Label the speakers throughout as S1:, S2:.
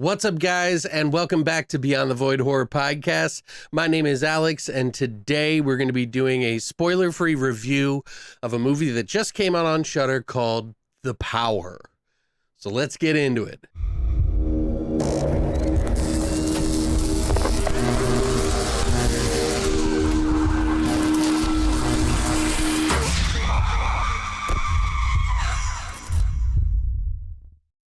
S1: What's up, guys, and welcome back to Beyond the Void Horror Podcast. My name is Alex, and today we're going to be doing a spoiler-free review of a movie that just came out on Shudder called The Power. So let's get into it.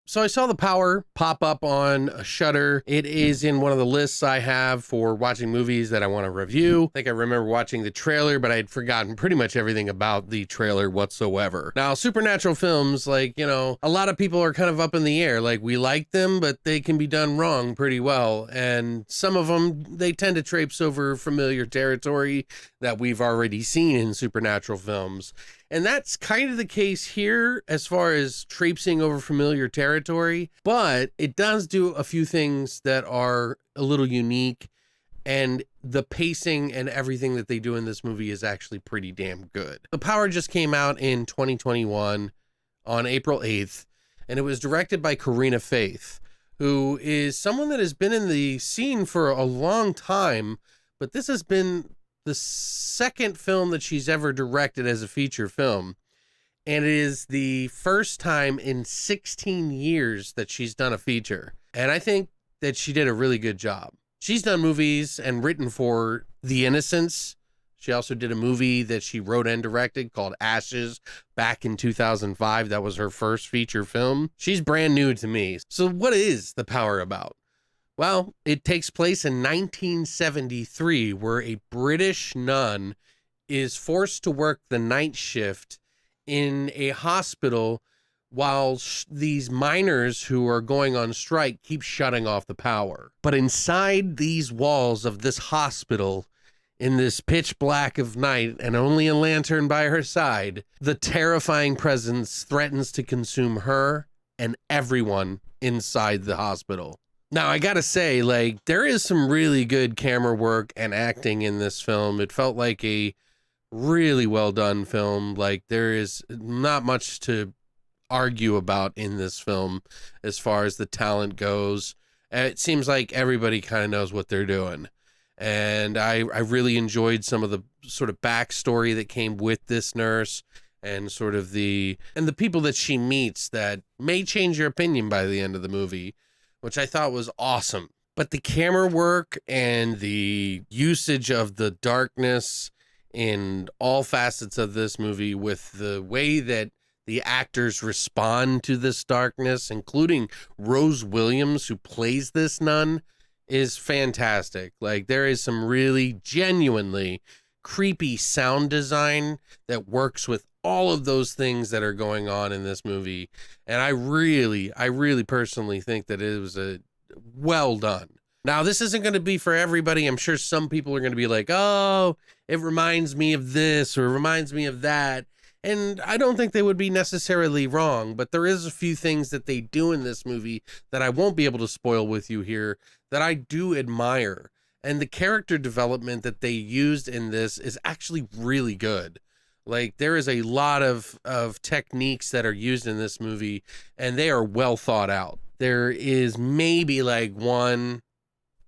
S1: So I saw The Power pop up on Shudder. It is in one of the lists I have for watching movies that I want to review. I think I remember watching the trailer, but I had forgotten pretty much everything about the trailer whatsoever. Now, supernatural films, like, you know, a lot of people are kind of up in the air. Like, we like them, but they can be done wrong pretty well. And some of them, they tend to traipse over familiar territory that we've already seen in supernatural films. And that's kind of the case here as far as traipsing over familiar territory, but it does do a few things that are a little unique, and the pacing and everything that they do in this movie is actually pretty damn good. The Power just came out in 2021 on April 8th, and it was directed by Karina Faith, who is someone that has been in the scene for a long time, but this has been the second film that she's ever directed as a feature film. And it is the first time in 16 years that she's done a feature. And I think that she did a really good job. She's done movies and written for The Innocents. She also did a movie that she wrote and directed called Ashes back in 2005. That was her first feature film. She's brand new to me. So what is The Power about? Well, it takes place in 1973, where a British nun is forced to work the night shift in a hospital while these miners who are going on strike keep shutting off the power. But inside these walls of this hospital, in this pitch black of night and only a lantern by her side, the terrifying presence threatens to consume her and everyone inside the hospital. Now, I gotta say, like, there is some really good camera work and acting in this film. It felt like a really well done film. Like, there is not much to argue about in this film as far as the talent goes. It seems like everybody kind of knows what they're doing. And I really enjoyed some of the sort of backstory that came with this nurse and sort of the people that she meets that may change your opinion by the end of the movie, which I thought was awesome. But the camera work and the usage of the darkness in all facets of this movie, with the way that the actors respond to this darkness, including Rose Williams, who plays this nun, is fantastic. Like, there is some really genuinely creepy sound design that works with all of those things that are going on in this movie. And I really personally think that it was a well done. Now, this isn't going to be for everybody. I'm sure some people are going to be like, oh, it reminds me of this or reminds me of that. And I don't think they would be necessarily wrong, but there is a few things that they do in this movie that I won't be able to spoil with you here that I do admire. And the character development that they used in this is actually really good. Like, there is a lot of techniques that are used in this movie, and they are well thought out. There is maybe like one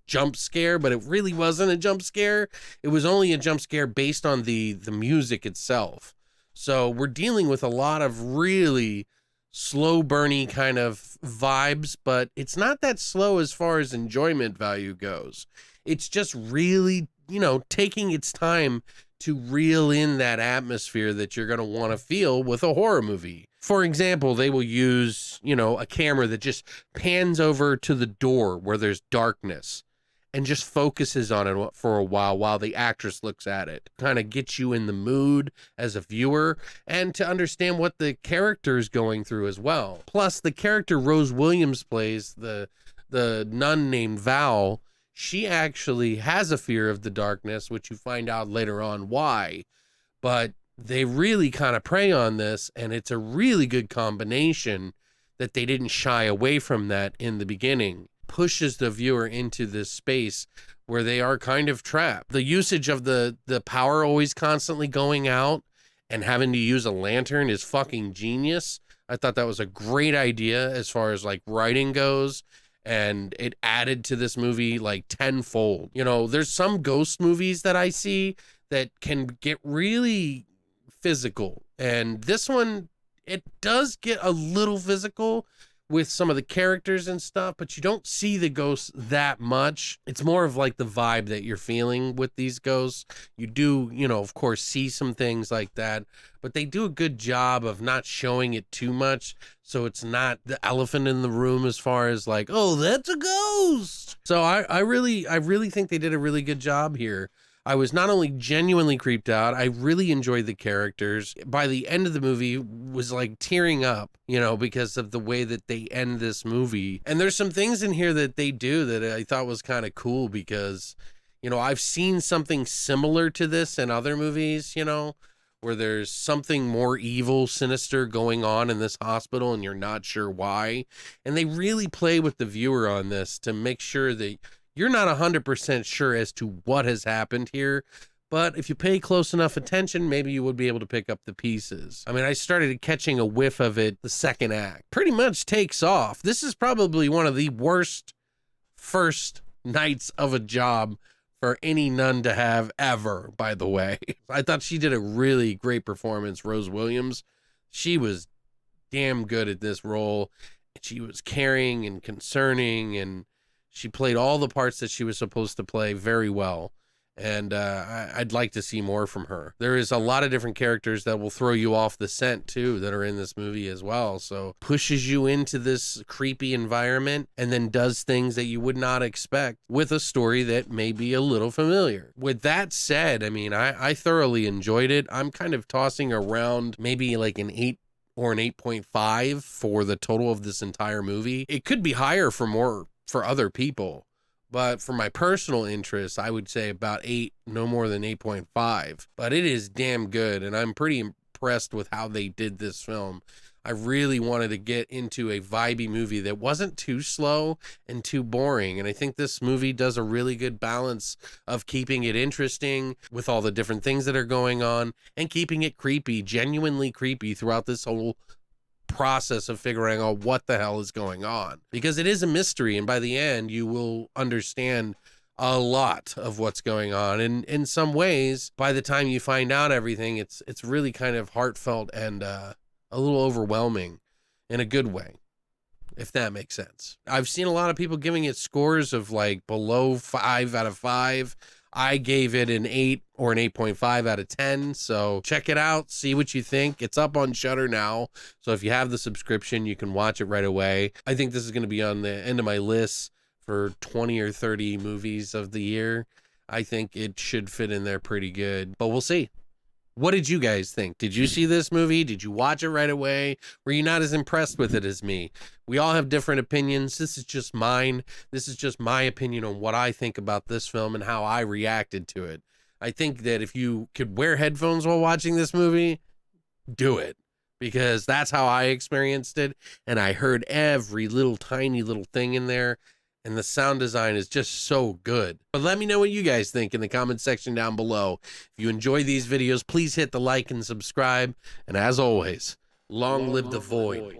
S1: jump scare, but it really wasn't a jump scare. It was only a jump scare based on the music itself. So we're dealing with a lot of really slow burny kind of vibes, but it's not that slow as far as enjoyment value goes. It's just really, you know, taking its time to reel in that atmosphere that you're going to want to feel with a horror movie. For example, they will use, you know, a camera that just pans over to the door where there's darkness and just focuses on it for a while the actress looks at it. Kind of gets you in the mood as a viewer and to understand what the character is going through as well. Plus, the character Rose Williams plays, the nun named Val, she actually has a fear of the darkness, which you find out later on why. But they really kind of prey on this, and it's a really good combination that they didn't shy away from that in the beginning. Pushes the viewer into this space where they are kind of trapped. The usage of the power always constantly going out and having to use a lantern is fucking genius. I thought that was a great idea as far as like writing goes and it added to this movie like tenfold. You know, there's some ghost movies that I see that can get really physical, and this one, it does get a little physical with some of the characters and stuff, but you don't see the ghosts that much. It's more of like the vibe that you're feeling with these ghosts. You do, you know, of course, see some things like that, but they do a good job of not showing it too much, so it's not the elephant in the room as far as like, oh, that's a ghost. So I really think they did a really good job here. I was not only genuinely creeped out, I really enjoyed the characters. By the end of the movie, was like tearing up, you know, because of the way that they end this movie. And there's some things in here that they do that I thought was kind of cool because, you know, I've seen something similar to this in other movies, you know, where there's something more evil, sinister going on in this hospital and you're not sure why. And they really play with the viewer on this to make sure that you're not 100% sure as to what has happened here, but if you pay close enough attention, maybe you would be able to pick up the pieces. I mean, I started catching a whiff of it the second act. Pretty much takes off. This is probably one of the worst first nights of a job for any nun to have ever, by the way. I thought she did a really great performance, Rose Williams. She was damn good at this role. She was caring and concerning, and she played all the parts that she was supposed to play very well. And I'd like to see more from her. There is a lot of different characters that will throw you off the scent too that are in this movie as well. So pushes you into this creepy environment and then does things that you would not expect with a story that may be a little familiar. With that said, I mean, I thoroughly enjoyed it. I'm kind of tossing around maybe like an 8 or an 8.5 for the total of this entire movie. It could be higher for other people, but for my personal interest, I would say about 8, no more than 8.5. But it is damn good, and I'm pretty impressed with how they did this film. I really wanted to get into a vibey movie that wasn't too slow and too boring, and I think this movie does a really good balance of keeping it interesting with all the different things that are going on and keeping it creepy, genuinely creepy throughout this whole process of figuring out what the hell is going on, because it is a mystery, and by the end you will understand a lot of what's going on, and in some ways by the time you find out everything, it's really kind of heartfelt and a little overwhelming in a good way, if that makes sense. I've seen a lot of people giving it scores of like below 5 out of 5. I gave it an 8 or an 8.5 out of 10. So check it out. See what you think. It's up on Shudder now. So if you have the subscription, you can watch it right away. I think this is going to be on the end of my list for 20 or 30 movies of the year. I think it should fit in there pretty good, but we'll see. What did you guys think? Did you see this movie? Did you watch it right away? Were you not as impressed with it as me? We all have different opinions. This is just mine. This is just my opinion on what I think about this film and how I reacted to it. I think that if you could wear headphones while watching this movie, do it, because that's how I experienced it. And I heard every little tiny little thing in there. And the sound design is just so good. But let me know what you guys think in the comment section down below. If you enjoy these videos, please hit the like and subscribe. And as always, long live the void.